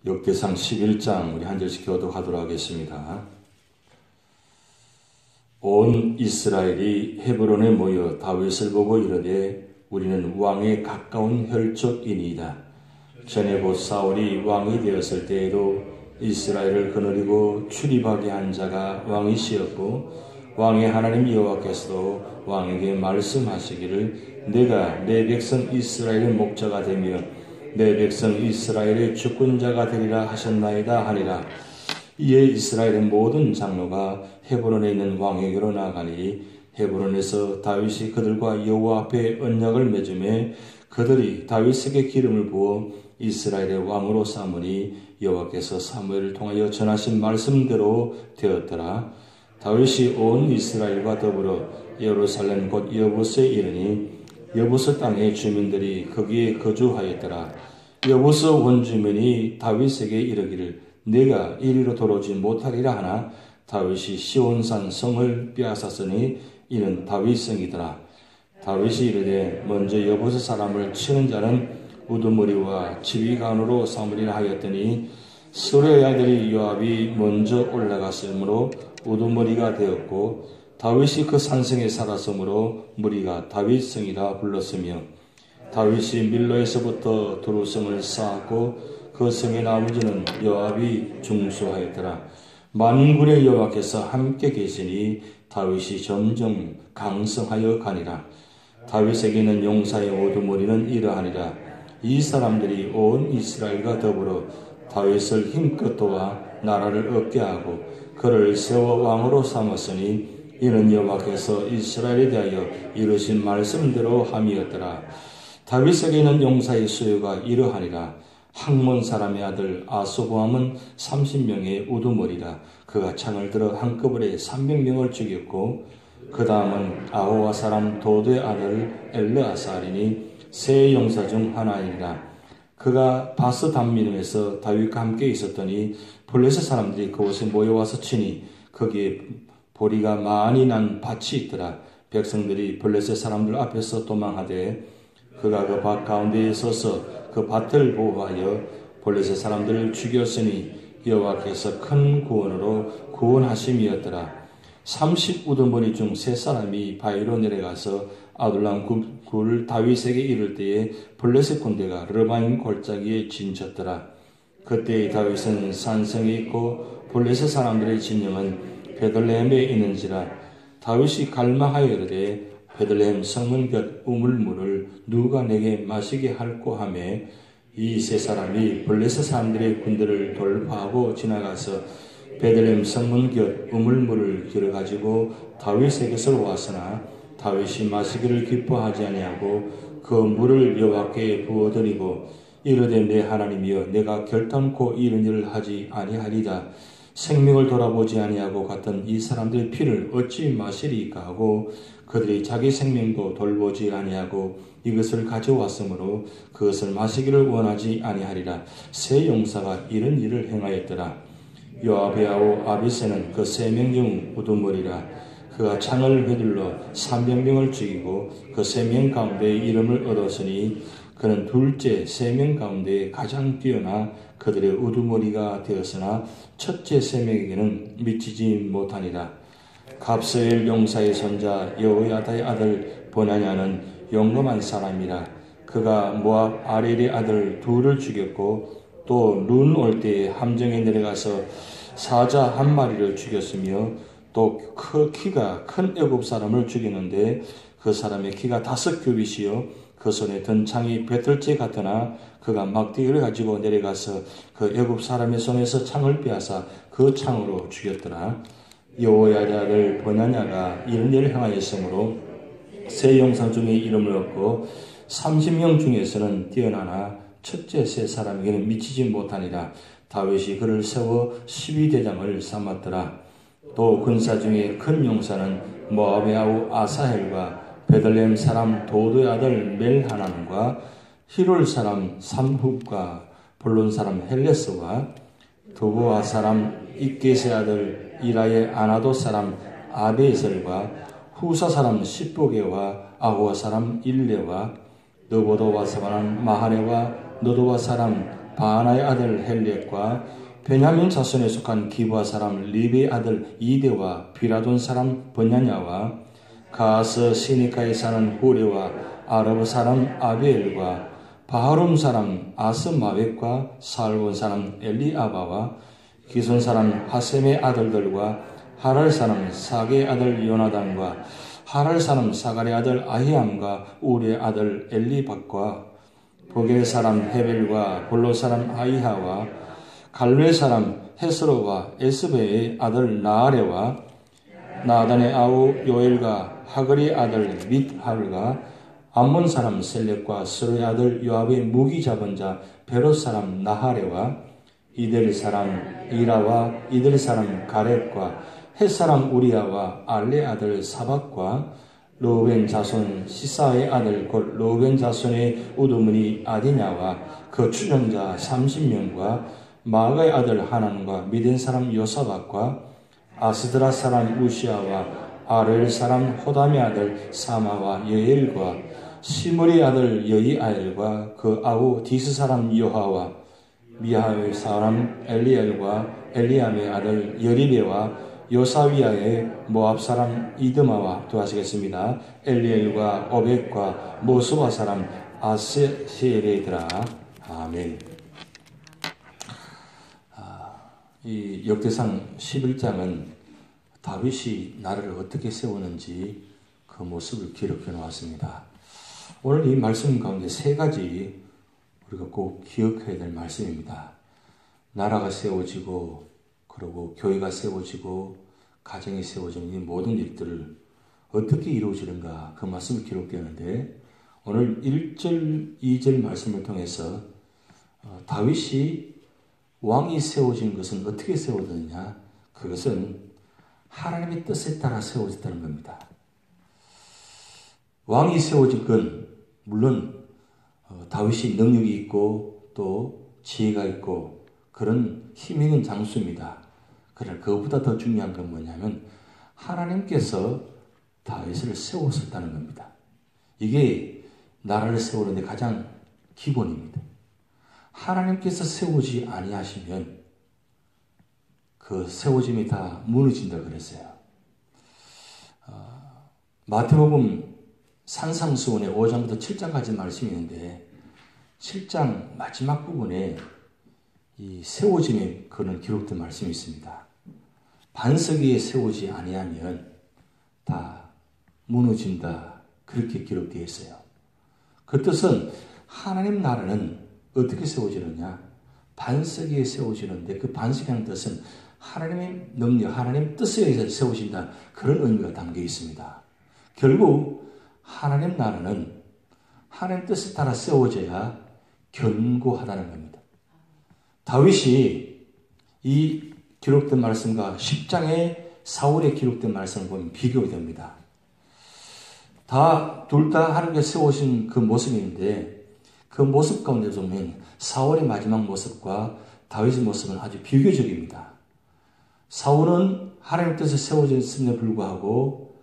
역대상 11장 우리 한 절씩 교독하도록 하겠습니다. 온 이스라엘이 헤브론에 모여 다윗을 보고 이르되 우리는 왕에 가까운 혈족이니이다. 전에 곧 사울이 왕이 되었을 때에도 이스라엘을 거느리고 출입하게 한 자가 왕이시었고 왕의 하나님 여호와께서도 왕에게 말씀하시기를 내가 내 백성 이스라엘의 목자가 되며 내 백성 이스라엘의 주권자가 되리라 하셨나이다 하니라. 이에 이스라엘의 모든 장로가 헤브론에 있는 왕에게로 나가니 헤브론에서 다윗이 그들과 여호와 앞에 언약을 맺음에 그들이 다윗에게 기름을 부어 이스라엘의 왕으로 삼으니 여호와께서 사무엘을 통하여 전하신 말씀대로 되었더라. 다윗이 온 이스라엘과 더불어 예루살렘 곧 여부스에 이르니 여부스 땅의 주민들이 거기에 거주하였더라. 여부스 원주민이 다윗에게 이르기를 내가 이리로 돌아오지 못하리라 하나 다윗이 시온산 성을 빼앗았으니 이는 다윗성이더라. 다윗이 이르되 먼저 여부스 사람을 치는 자는 우두머리와 지휘관으로 삼으리라 하였더니 스루야의 아들이 요압이 먼저 올라갔으므로 우두머리가 되었고 다윗이 그 산성에 살았으므로 무리가 다윗성이라 불렀으며 다윗이 밀로에서부터 두루성을 쌓았고 그 성의 아버지는 요압이 중수하였더라. 만군의 여호와께서 함께 계시니 다윗이 점점 강성하여 가니라. 다윗에게는 용사의 우두머리는 이러하니라. 이 사람들이 온 이스라엘과 더불어 다윗을 힘껏 도와 나라를 얻게 하고 그를 세워 왕으로 삼았으니 이는 여호와께서 이스라엘에 대하여 이루신 말씀대로 함이었더라. 다윗에게는 용사의 수요가 이러하니라. 학몬 사람의 아들 아소보함은 30명의 우두머리라. 그가 창을 들어 한꺼번에 300명을 죽였고 그 다음은 아호와 사람 도드의 아들 엘르아살이니 세 용사 중 하나이니라. 그가 바스 담미沼에서 다윗과 함께 있었더니 블레셋 사람들이 그곳에 모여와서 치니 거기에 보리가 많이 난 밭이 있더라. 백성들이 블레셋 사람들 앞에서 도망하되 그가 그 밭 가운데에 서서 그 밭을 보호하여 블레셋 사람들을 죽였으니 여호와께서 큰 구원으로 구원하심이었더라. 30우두머리 중 3사람이 바위로 내려가서 아둘람 굴 다윗에게 이를 때에 블레셋 군대가 르바임 골짜기에 진쳤더라. 그때 다윗은 산성에 있고 블레셋 사람들의 진영은 베들레헴에 있는지라. 다윗이 갈망하여 이르되 베들레헴 성문 곁 우물물을 누가 내게 마시게 할꼬 하며 이 3사람이 블레셋 사람들의 군대를 돌파하고 지나가서 베들레헴 성문 곁 우물물을 길어가지고 다윗에게서 왔으나 다윗이 마시기를 기뻐하지 아니하고 그 물을 여호와께 부어드리고 이르되 내 하나님이여 내가 결단코 이런 일을 하지 아니하리다. 생명을 돌아보지 아니하고 갔던 이 사람들의 피를 어찌 마시리까 하고 그들이 자기 생명도 돌보지 아니하고 이것을 가져왔으므로 그것을 마시기를 원하지 아니하리라. 세 용사가 이런 일을 행하였더라. 요압의 아우 아비새는 그 3명 중 우두머리라. 그가 창을 휘둘러 300명을 죽이고 그 3명 가운데 이름을 얻었으니 그는 둘째 3명 가운데 가장 뛰어나 그들의 우두머리가 되었으나 첫째 3명에게는 미치지 못하니라. 갑스엘 용사의 손자 여호야다의 아들 보냐냐는 용감한 사람이라. 그가 모압 아렐의 아들 둘을 죽였고 또 눈 올 때에 함정에 내려가서 사자 한 마리를 죽였으며 또 키가 큰 애굽 사람을 죽이는데 그 사람의 키가 5규빗이요 그 손에 든 창이 배틀째 같으나 그가 막대기를 가지고 내려가서 그 애굽 사람의 손에서 창을 빼앗아 그 창으로 죽였더라. 여호야다의 아들 보냐냐가 이런 일을 행하였으므로 세 용사 중에 이름을 얻고 30명 중에서는 뛰어나나 첫째 3사람에게는 미치지 못하니라. 다윗이 그를 세워 12대장을 삼았더라. 또 군사 중에 큰 용사는 모압의 아우 아사헬과 베들레헴 사람 도도의 아들 멜하난과 히롤 사람 삼훅과 볼론 사람 헬레스와 도보아 사람 입게세 아들 이라의 아나도 사람 아베셀과 후사 사람 십보게와 아호와 사람 일레와 너보도와 사람 마하네와 너도와 사람 바하나의 아들 헬렉과 베냐민 자손에 속한 기브아 사람 리브의 아들 이데와 비라돈 사람 버냐냐와 가스 시니카에 사는 후레와 아르브 사람 아비엘과 바하룸 사람 아스마웻과 살본 사람 엘리아바와 기손 사람 하셈의 아들들과 하랄 사람 사게의 아들 요나단과 하랄 사람 사갈의 아들 아히암과 우리의 아들 엘리박과 보겔 사람 헤벨과 볼로 사람 아이하와 갈루의 사람 헤스로와 에스베의 아들 나아레와 나단의 아우 요엘과 하글의 아들 밋할과 암몬 사람 셀렉과 스루의 아들 요압의 무기 잡은 자 베롯 사람 나하레와 이델 사람 이라와 이델 사람 가렙과 헷 사람 우리아와 알레 아들 사박과 로벤 자손 시사의 아들 곧 로벤 자손의 우두머니 아디냐와 그 추종자 30명과 마가의 아들 하난과 미덴 사람 요사박과 아스드라 사람 우시아와 아르엘 사람 호담의 아들 사마와 여엘과 시므리의 아들 여이아엘과 그 아우 디스 사람 요하와 미하의 사람 엘리엘과 엘리암의 아들 여리베와 요사위아의 모압 사람 이드마와 또 하시겠습니다. 엘리엘과 오벳과 모수바 사람 아세엘이더라. 아멘. 이 역대상 11장은 다윗이 나라를 어떻게 세우는지 그 모습을 기록해 놓았습니다. 오늘 이 말씀 가운데 세 가지 우리가 꼭 기억해야 될 말씀입니다. 나라가 세워지고 그리고 교회가 세워지고 가정이 세워지는 이 모든 일들을 어떻게 이루어지는가 그 말씀을 기록되는데 오늘 1절, 2절 말씀을 통해서 다윗이 왕이 세워진 것은 어떻게 세워졌느냐? 그것은 하나님의 뜻에 따라 세워졌다는 겁니다. 왕이 세워진 건 물론 다윗이 능력이 있고 또 지혜가 있고 그런 힘 있는 장수입니다. 그러나 그것보다 더 중요한 건 뭐냐면 하나님께서 다윗을 세웠었다는 겁니다. 이게 나라를 세우는데 가장 기본입니다. 하나님께서 세우지 아니하시면 그 세워짐이 다 무너진다 그랬어요. 마태복음 산상수훈의 5장부터 7장까지 말씀이 있는데 7장 마지막 부분에 이 세워짐에 그런 기록된 말씀이 있습니다. 반석 위에 세우지 아니하면 다 무너진다 그렇게 기록되어 있어요. 그 뜻은 하나님 나라는 어떻게 세워지느냐? 반석 위에 세워지는데 그 반석이라는 뜻은 하나님의 능력, 하나님 뜻에 의해서 세워진다 그런 의미가 담겨 있습니다. 결국 하나님 나라는 하나님 뜻에 따라 세워져야 견고하다는 겁니다. 다윗이 이 기록된 말씀과 10장의 사울의 기록된 말씀을 보면 비교가 됩니다. 둘 다 하나님께서 세우신 그 모습인데 그 모습 가운데 보면 사울의 마지막 모습과 다윗의 모습은 아주 비교적입니다. 사울은 하나님 뜻에 세워졌음에도 불구하고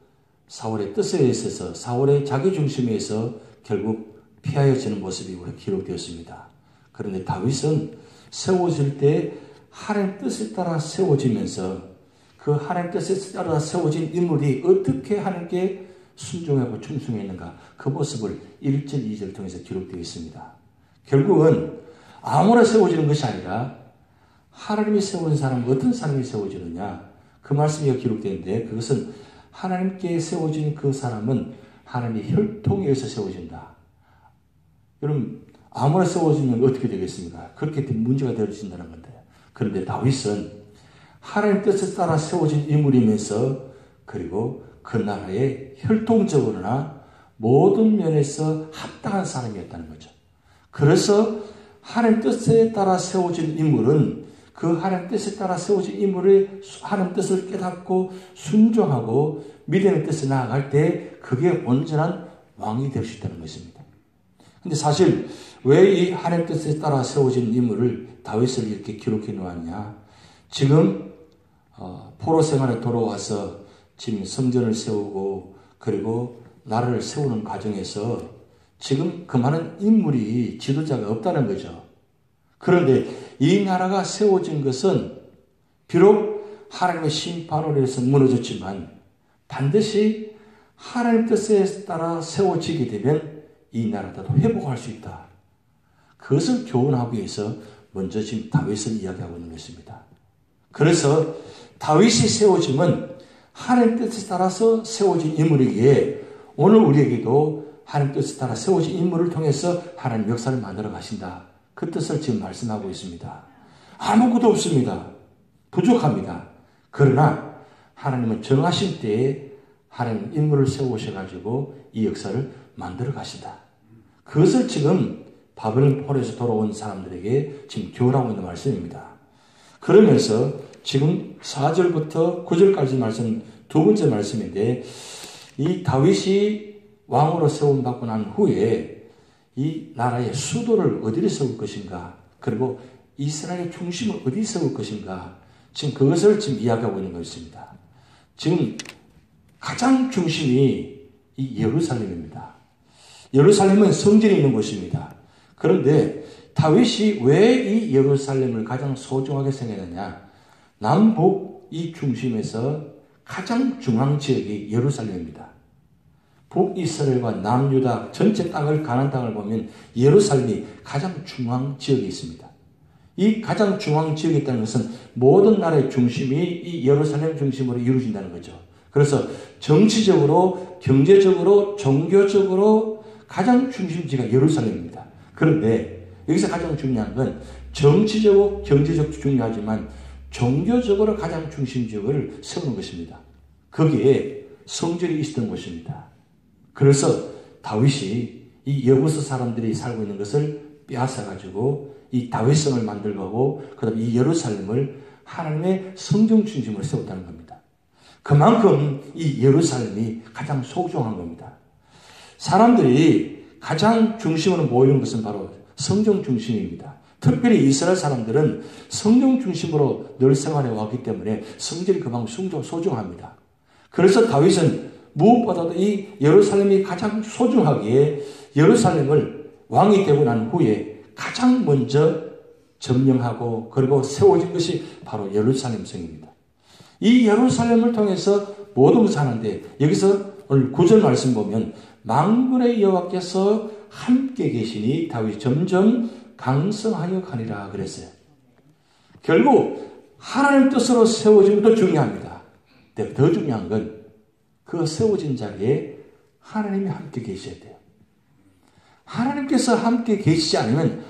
사울의 뜻에 있어서 사울의 자기중심에 의해서 결국 피하여지는 모습이 우리가 기록되었습니다. 그런데 다윗은 세워질 때 하나님 뜻에 따라 세워지면서 그 하나님 뜻에 따라 세워진 인물이 어떻게 하나님께 순종하고 충성했는가 그 모습을 1절, 2절을 통해서 기록되어 있습니다. 결국은 아무나 세워지는 것이 아니라 하나님이 세운 사람은 어떤 사람이 세워지느냐 그 말씀이 기록되는데 그것은 하나님께 세워진 그 사람은 하나님의 혈통에 의해서 세워진다. 여러분 아무나 세워지면 어떻게 되겠습니까? 그렇게 문제가 되어진다는 건데 그런데 다윗은 하나님 뜻에 따라 세워진 인물이면서 그리고 그 나라의 혈통적으로나 모든 면에서 합당한 사람이었다는 거죠. 그래서 하나님 뜻에 따라 세워진 인물은 그 하나님 뜻에 따라 세워진 인물의 하나님 뜻을 깨닫고 순종하고 믿음의 뜻에 나아갈 때 그게 온전한 왕이 될 수 있다는 것입니다. 근데 사실 왜 이 하나님 뜻에 따라 세워진 인물을 다윗을 이렇게 기록해 놓았냐? 지금 포로 생활에 돌아와서 지금 성전을 세우고 그리고 나라를 세우는 과정에서 지금 그 많은 인물이 지도자가 없다는 거죠. 그런데 이 나라가 세워진 것은 비록 하나님의 심판으로 해서 무너졌지만 반드시 하나님 뜻에 따라 세워지게 되면 이 나라도 회복할 수 있다. 그것을 교훈하기 위해서 먼저 지금 다윗을 이야기하고 있는 것입니다. 그래서 다윗이 세워짐은 하나님 뜻에 따라서 세워진 인물이기에 오늘 우리에게도 하나님 뜻에 따라 세워진 인물을 통해서 하나님 역사를 만들어 가신다. 그 뜻을 지금 말씀하고 있습니다. 아무것도 없습니다. 부족합니다. 그러나 하나님은 정하신 때에 하나님 인물을 세우셔가지고 이 역사를 만들어 가신다. 그것을 지금 바벨론 포로에서 돌아온 사람들에게 지금 교훈하고 있는 말씀입니다. 그러면서 지금 4절부터 9절까지 말씀, 두 번째 말씀인데 이 다윗이 왕으로 세움받고 난 후에 이 나라의 수도를 어디를 세울 것인가, 그리고 이스라엘의 중심을 어디 세울 것인가, 지금 그것을 지금 이야기하고 있는 것입니다. 지금 가장 중심이 이 예루살렘입니다. 예루살렘은 성전이 있는 곳입니다. 그런데 다윗이 왜 이 예루살렘을 가장 소중하게 생각했느냐? 남북 이 중심에서 가장 중앙 지역이 예루살렘입니다. 북이스라엘과 남유다 전체 땅을, 가나안 땅을 보면 예루살렘이 가장 중앙 지역에 있습니다. 이 가장 중앙 지역에 있다는 것은 모든 나라의 중심이 이 예루살렘 중심으로 이루어진다는 거죠. 그래서 정치적으로, 경제적으로, 종교적으로 가장 중심지가 예루살렘입니다. 그런데 여기서 가장 중요한 건 정치적으로, 경제적으로 중요하지만 종교적으로 가장 중심지역을 세우는 것입니다. 거기에 성전이 있었던 곳입니다. 그래서 다윗이 이 여부스 사람들이 살고 있는 것을 빼앗아가지고 이 다윗성을 만들고 하고 그 다음에 이 예루살렘을 하나님의 성전 중심으로 세웠다는 겁니다. 그만큼 이 예루살렘이 가장 소중한 겁니다. 사람들이 가장 중심으로 모이는 것은 바로 성전 중심입니다. 특별히 이스라엘 사람들은 성전 중심으로 늘 생활해 왔기 때문에 성전이 그만큼 소중합니다. 그래서 다윗은 무엇보다도 이 예루살렘이 가장 소중하기에 예루살렘을 왕이 되고 난 후에 가장 먼저 점령하고 그리고 세워진 것이 바로 예루살렘 성입니다. 이 예루살렘을 통해서 모든 것을 하는데 여기서 오늘 9절 말씀 보면 만군의 여호와께서 함께 계시니 다윗이 점점 강성하여 가니라 그랬어요. 결국 하나님 뜻으로 세워진 것도 중요합니다. 근데 더 중요한 건 그 세워진 자리에 하나님이 함께 계셔야 돼요. 하나님께서 함께 계시지 않으면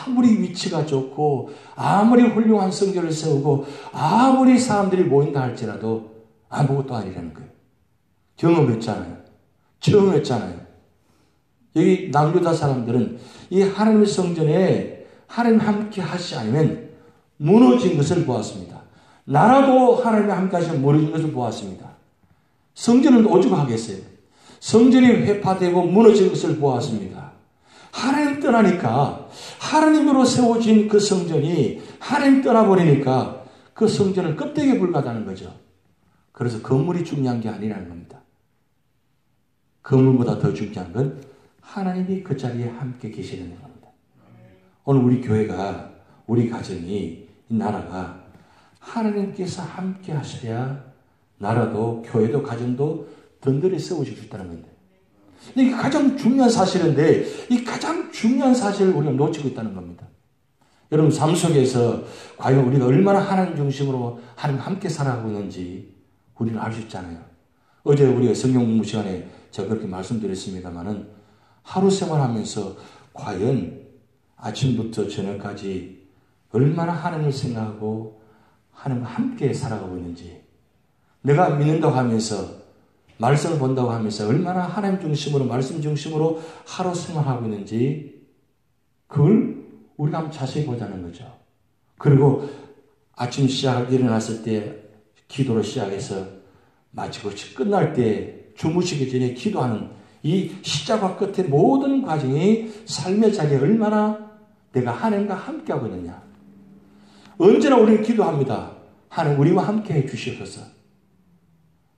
아무리 위치가 좋고 아무리 훌륭한 성전을 세우고 아무리 사람들이 모인다 할지라도 아무것도 아니라는 거예요. 경험했잖아요. 체험했잖아요. 여기 남유다 사람들은 이 하나님의 성전에 하나님 함께 하시지 않으면 무너진 것을 보았습니다. 나라도 하나님이 함께 하시면 무너진 것을 보았습니다. 성전은 오죽하겠어요. 성전이 회파되고 무너진 것을 보았습니다. 하나님 떠나니까 하나님으로 세워진 그 성전이 하나님 떠나버리니까 그 성전은 껍데기에 불과하다는 거죠. 그래서 건물이 중요한 게 아니라는 겁니다. 건물보다 더 중요한 건 하나님이 그 자리에 함께 계시는 겁니다. 오늘 우리 교회가, 우리 가정이, 이 나라가 하나님께서 함께 하셔야 나라도, 교회도, 가정도 든든히 세워질 수 있다는 건데. 이게 가장 중요한 사실인데 이 가장 중요한 사실을 우리가 놓치고 있다는 겁니다. 여러분 삶 속에서 과연 우리가 얼마나 하나님 중심으로 하나님 함께 살아가고 있는지 우리는 알 수 있잖아요. 어제 우리가 성경 공부 시간에 제가 그렇게 말씀드렸습니다마는 하루 생활하면서 과연 아침부터 저녁까지 얼마나 하나님을 생각하고 하나님과 함께 살아가고 있는지, 내가 믿는다고 하면서 말씀을 본다고 하면서 얼마나 하나님 중심으로, 말씀 중심으로 하루 생활하고 있는지 그걸 우리가 한번 자세히 보자는 거죠. 그리고 아침 일어났을 때 기도로 시작해서 마치고 끝날 때 주무시기 전에 기도하는 이 시작과 끝의 모든 과정이 삶의 자리에 얼마나 내가 하나님과 함께하고 있느냐. 언제나 우리는 기도합니다. 하나님 우리와 함께해 주시옵소서.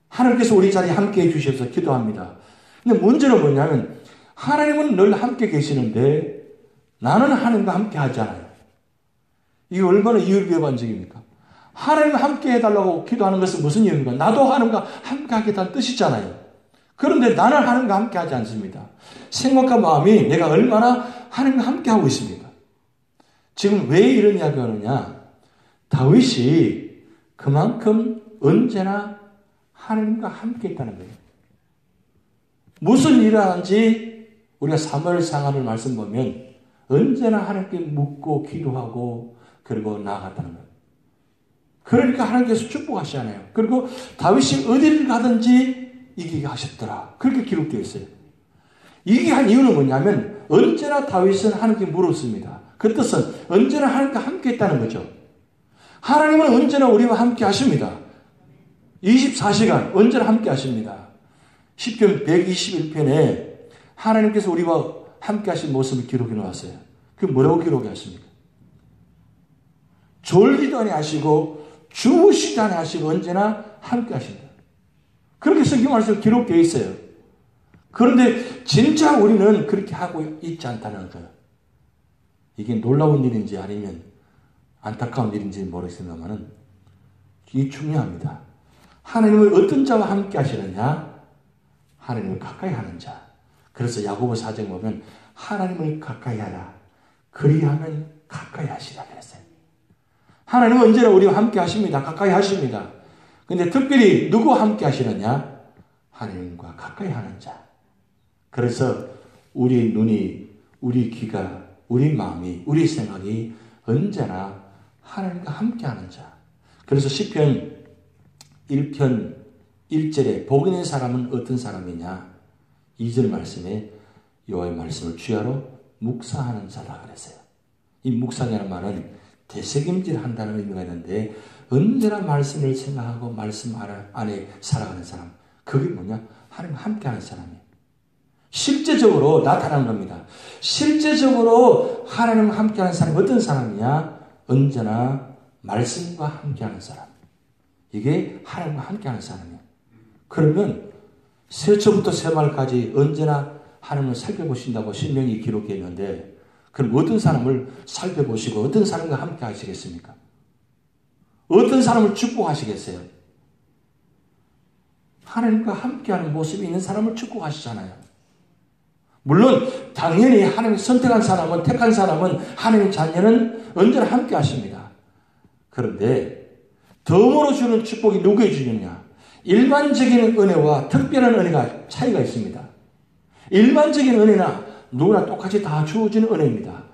하나님께서 우리 자리에 함께해 주셔서 기도합니다. 근데 문제는 뭐냐면 하나님은 늘 함께 계시는데 나는 하나님과 함께 하지 않아요. 이게 얼마나 이율배반적입니까? 하나님과 함께 해달라고 기도하는 것은 무슨 이유입니까? 나도 하나님과 함께 하겠다는 뜻이잖아요. 그런데 나는 하나님과 함께 하지 않습니다. 생각과 마음이 내가 얼마나 하나님과 함께 하고 있습니까? 지금 왜 이런 이야기를 하느냐? 다윗이 그만큼 언제나 하나님과 함께 있다는 거예요. 무슨 일을 하는지 우리가 사무엘상하를 말씀 보면 언제나 하나님께 묻고 기도하고 그리고 나아갔다는 거예요. 그러니까 하나님께서 축복하시잖아요. 그리고 다윗이 어디를 가든지 이기게 하셨더라. 그렇게 기록되어 있어요. 이게 한 이유는 뭐냐면 언제나 다윗은 하나님께 물었습니다. 그 뜻은 언제나 하나님과 함께 있다는 거죠. 하나님은 언제나 우리와 함께 하십니다. 24시간 언제나 함께 하십니다. 시편 121편에 하나님께서 우리와 함께 하신 모습을 기록해 놓았어요. 그게 뭐라고 기록했습니까? 졸지도 아니하시고 주무시지 아니하시고 언제나 함께 하신다. 그렇게 성경 말씀에 기록되어 있어요. 그런데 진짜 우리는 그렇게 하고 있지 않다는 거예요. 이게 놀라운 일인지 아니면 안타까운 일인지 모르겠습니다만 이게 중요합니다. 하나님은 어떤 자와 함께 하시느냐? 하나님을 가까이 하는 자. 그래서 야고보 4장에 보면 하나님을 가까이 하라. 그리하면 가까이 하시라 그랬어요. 하나님은 언제나 우리와 함께 하십니다. 가까이 하십니다. 근데 특별히 누구와 함께 하시느냐? 하나님과 가까이 하는 자. 그래서 우리 눈이, 우리 귀가, 우리 마음이, 우리 생각이 언제나 하나님과 함께 하는 자. 그래서 시편 1편 1절에 복 있는 사람은 어떤 사람이냐? 2절 말씀에 여호와의 말씀을 주야로 묵상하는 자다 그랬어요. 이 묵상이라는 말은 되새김질 한다는 의미가 있는데 언제나 말씀을 생각하고 말씀 안에 살아가는 사람. 그게 뭐냐? 하나님과 함께하는 사람이에요. 실제적으로 나타나는 겁니다. 실제적으로 하나님과 함께하는 사람이 어떤 사람이냐? 언제나 말씀과 함께하는 사람. 이게 하나님과 함께하는 사람이에요. 그러면 새초부터 새말까지 언제나 하나님을 살펴보신다고 신명이 기록되어 있는데 그럼 어떤 사람을 살펴보시고 어떤 사람과 함께 하시겠습니까? 어떤 사람을 축복하시겠어요? 하나님과 함께하는 모습이 있는 사람을 축복하시잖아요. 물론 당연히 하나님이 선택한 사람은 택한 사람은 하나님의 자녀는 언제나 함께 하십니다. 그런데 덤으로 주는 축복이 누구에게 주느냐? 일반적인 은혜와 특별한 은혜가 차이가 있습니다. 일반적인 은혜나 누구나 똑같이 다 주어지는 은혜입니다.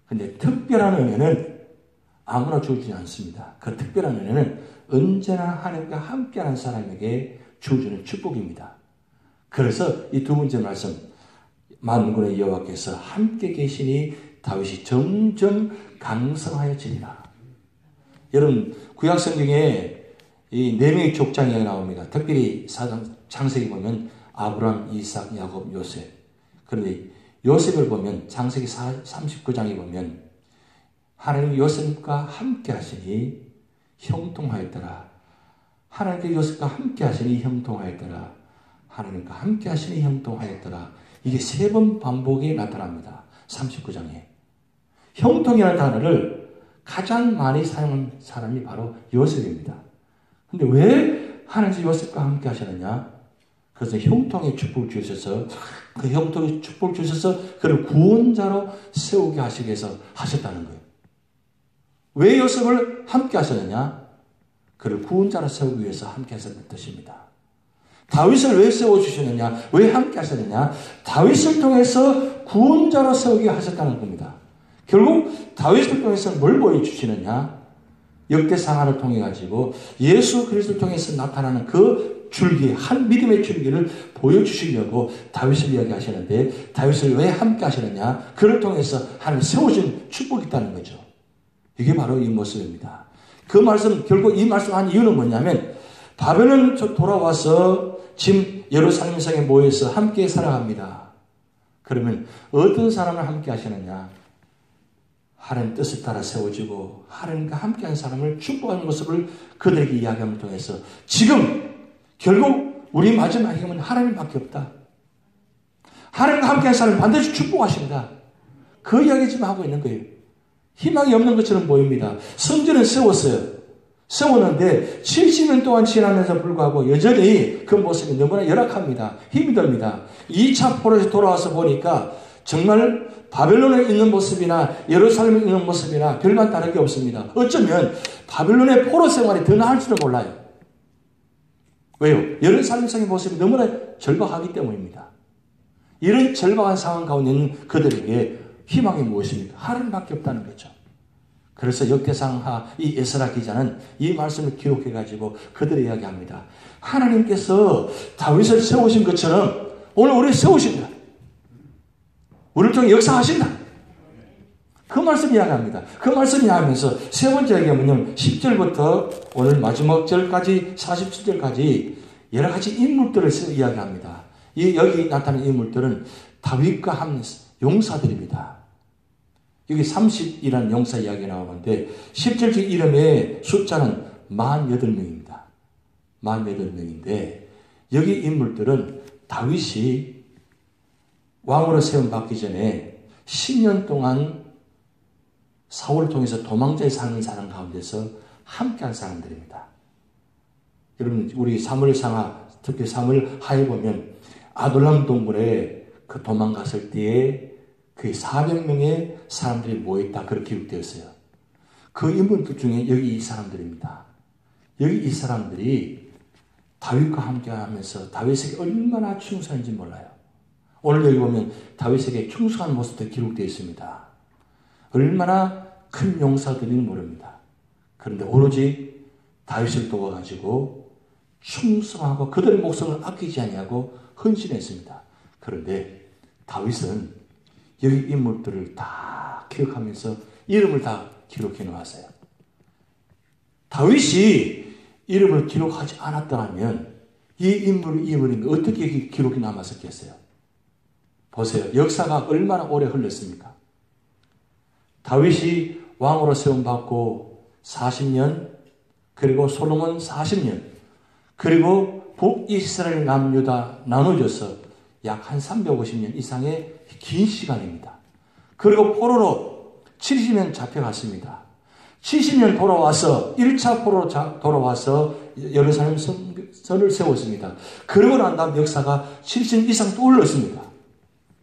그런데 특별한 은혜는 아무나 주어지지 않습니다. 그 특별한 은혜는 언제나 하나님과 함께하는 사람에게 주어지는 축복입니다. 그래서 이 두 번째 말씀 만군의 여호와께서 함께 계시니 다윗이 점점 강성하여지리라. 여러분 구약성경에 이 네 명의 족장이 나옵니다. 특별히 창세기 보면 아브람, 이삭, 야곱, 요셉. 그런데 요셉을 보면 창세기 39장에 보면 하나님 요셉과 함께 하시니 형통하였더라. 하나님께 요셉과 함께 하시니 형통하였더라. 하나님과 함께 하시니 형통하였더라. 이게 3번 반복이 나타납니다. 39장에. 형통이라는 단어를 가장 많이 사용한 사람이 바로 요셉입니다. 근데 왜 하나님께서 요셉과 함께 하셨느냐? 그래서 형통의 축복을 주셔서 그 형통의 축복을 주셔서 그를 구원자로 세우게 하시기 위해서 하셨다는 거예요. 왜 요셉을 함께 하셨느냐? 그를 구원자로 세우기 위해서 함께 하셨다는 뜻입니다. 다윗을 왜 세워주셨느냐? 왜 함께 하셨느냐? 다윗을 통해서 구원자로 세우게 하셨다는 겁니다. 결국 다윗을 통해서 뭘 보여주시느냐? 역대상하를 통해 가지고 예수 그리스도를 통해서 나타나는 그 줄기, 한 믿음의 줄기를 보여주시려고 다윗을 이야기하시는데 다윗을 왜 함께 하시느냐? 그를 통해서 하나님 세워진 축복이 있다는 거죠. 이게 바로 이 모습입니다. 그 말씀, 결국 이 말씀한 이유는 뭐냐면 바벨론 돌아와서 지금 예루살렘 성에 모여서 함께 살아갑니다. 그러면 어떤 사람을 함께 하시느냐? 하나님 뜻을 따라 세워지고 하나님과 함께하는 사람을 축복하는 모습을 그들에게 이야기함을 통해서 지금 결국 우리 마지막 힘은 하나님밖에 없다. 하나님과 함께하는 사람을 반드시 축복하신다. 그 이야기 지금 하고 있는 거예요. 희망이 없는 것처럼 보입니다. 성전을 세웠는데 70년 동안 지나면서 불구하고 여전히 그 모습이 너무나 열악합니다. 힘이 듭니다. 2차 포로에서 돌아와서 보니까 정말 바벨론에 있는 모습이나 예루살렘에 있는 모습이나 별반 다른 게 없습니다. 어쩌면 바벨론의 포로 생활이 더 나을지도 몰라요. 왜요? 예루살렘성의 모습이 너무나 절박하기 때문입니다. 이런 절박한 상황 가운데 있는 그들에게 희망이 무엇입니까? 하나님밖에 없다는 거죠. 그래서 역대상하 이 에스라 기자는 이 말씀을 기록해가지고 그들이 이야기합니다. 하나님께서 다윗을 세우신 것처럼 오늘 우리를 세우신다. 우리를 통해 역사하신다. 그 말씀 이야기합니다. 그 말씀 이야기하면서 세 번째 이야기가 뭐냐면 10절부터 오늘 마지막 절까지 47절까지 여러 가지 인물들을 이야기합니다. 여기 나타난 인물들은 다윗과 한 용사들입니다. 여기 30이라는 용사 이야기 나오는데 10절째 이름의 숫자는 48명입니다. 48명인데 여기 인물들은 다윗이 왕으로 세움받기 전에 10년 동안 사울을 통해서 도망자에 사는 사람 가운데서 함께한 사람들입니다. 여러분 우리 사무엘상하 특히 사무엘하에 보면 아둘람 동굴에 그 도망갔을 때에 그 400명의 사람들이 모였다 그렇게 기록되었어요. 그 인물들 중에 여기 이 사람들입니다. 여기 이 사람들이 다윗과 함께하면서 다윗에게 얼마나 충성한지 몰라요. 오늘 여기 보면 다윗에게 충성한 모습도 기록되어 있습니다. 얼마나 큰 용사들인지 모릅니다. 그런데 오로지 다윗을 도와가지고 충성하고 그들의 목숨을 아끼지 아니하고 헌신했습니다. 그런데 다윗은 여기 인물들을 다 기억하면서 이름을 다 기록해 놓았어요. 다윗이 이름을 기록하지 않았더라면 이 인물이 어떻게 기록이 남았었겠어요? 보세요. 역사가 얼마나 오래 흘렀습니까? 다윗이 왕으로 세움받고 40년, 그리고 솔로몬 40년, 그리고 북이스라엘 남유다 나눠져서 약 한 350년 이상의 긴 시간입니다. 그리고 포로로 70년 잡혀갔습니다. 70년 돌아와서 1차 포로로 돌아와서 예루살렘 성전을 세웠습니다. 그러고 난 다음 역사가 70년 이상 또 흘렀습니다.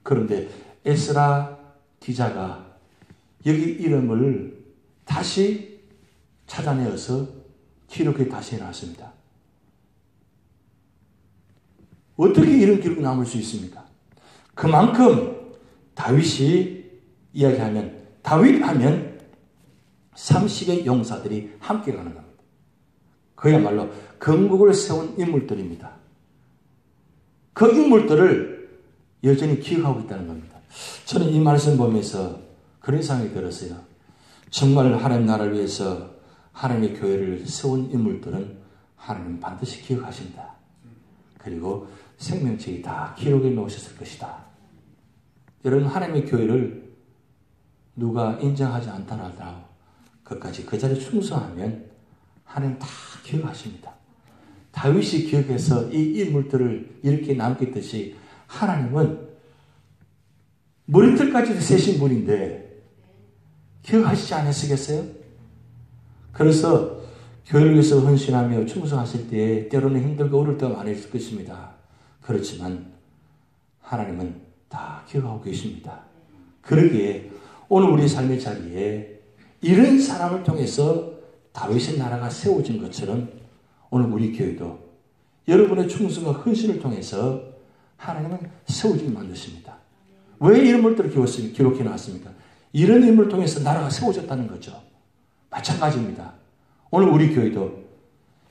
그런데 에스라 기자가 여기 이름을 다시 찾아내어서 기록에 다시 해놨습니다. 어떻게 이런 기록이 남을 수 있습니까? 그만큼 다윗이 이야기하면 다윗하면 30의 용사들이 함께 가는 겁니다. 그야말로 건국을 세운 인물들입니다. 그 인물들을 여전히 기억하고 있다는 겁니다. 저는 이 말씀 보면서 그런 생각이 들었어요. 정말 하나님 나라를 위해서 하나님의 교회를 세운 인물들은 하나님 반드시 기억하신다. 그리고 생명책이 다 기록해 놓으셨을 것이다. 여러분 하나님의 교회를 누가 인정하지 않더라도 끝까지 그 자리에 충성하면 하나님 다 기억하십니다. 다윗이 기억해서 이 인물들을 이렇게 남겼듯이 하나님은 머리털까지도 세신 분인데 기억하시지 않으시겠어요? 그래서 교회를 위해서 헌신하며 충성하실 때 때로는 힘들고 어려울 때가 많이 있을 것입니다. 그렇지만 하나님은 다 기억하고 계십니다. 그러기에 오늘 우리 삶의 자리에 이런 사람을 통해서 다윗의 나라가 세워진 것처럼 오늘 우리 교회도 여러분의 충성과 헌신을 통해서 하나님은 세워지게 만드십니다. 왜 이런 인물들을 기록해 놨습니까? 이런 인물을 통해서 나라가 세워졌다는 거죠. 마찬가지입니다. 오늘 우리 교회도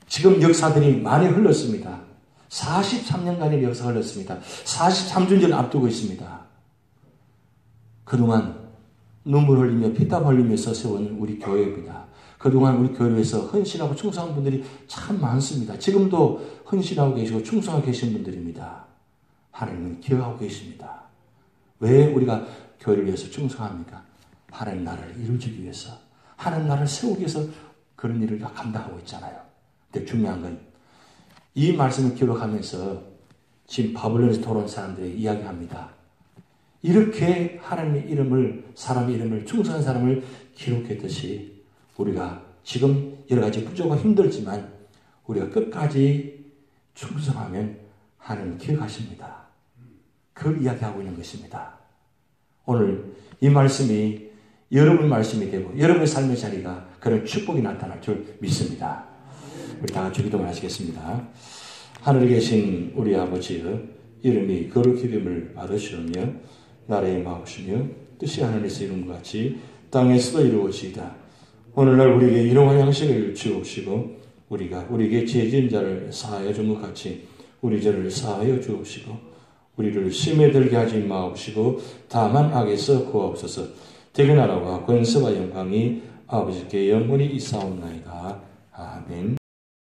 지금 역사들이 많이 흘렀습니다. 43년간의 역사가 흘렀습니다. 43주년을 앞두고 있습니다. 그동안 눈물 흘리며 피땀 흘리면서 세운 우리 교회입니다. 그동안 우리 교회를 위해서 헌신하고 충성한 분들이 참 많습니다. 지금도 헌신하고 계시고 충성하고 계신 분들입니다. 하나님은 기억하고 계십니다. 왜 우리가 교회를 위해서 충성합니까? 하나님 나라를 이루기 위해서, 하나님 나라를 세우기 위해서 그런 일을 감당하고 있잖아요. 근데 중요한 건 이 말씀을 기록하면서 지금 바벨론에서 돌아온 사람들이 이야기합니다. 이렇게 하나님의 이름을, 사람의 이름을, 충성한 사람을 기록했듯이 우리가 지금 여러 가지 부족하고 힘들지만 우리가 끝까지 충성하면 하나님 기억하십니다. 그걸 이야기하고 있는 것입니다. 오늘 이 말씀이 여러분 말씀이 되고 여러분의 삶의 자리가 그런 축복이 나타날 줄 믿습니다. 우리 다 같이 기도를 하시겠습니다. 하늘에 계신 우리 아버지여, 이름이 거룩히 여김을 받으시오며 나라의 마옵시며 뜻이 하늘에서 이룬 것 같이 땅에서도 이루어지이다. 오늘날 우리에게 일용할 양식을 주옵시고 우리가 우리에게 죄 지은 자를 사하여 준 것 같이 우리 죄를 사하여 주옵시고 우리를 시험에 들게 하지 마옵시고 다만 악에서 구하옵소서. 대개 나라와 권세와 영광이 아버지께 영원히 있사옵나이다. 아멘.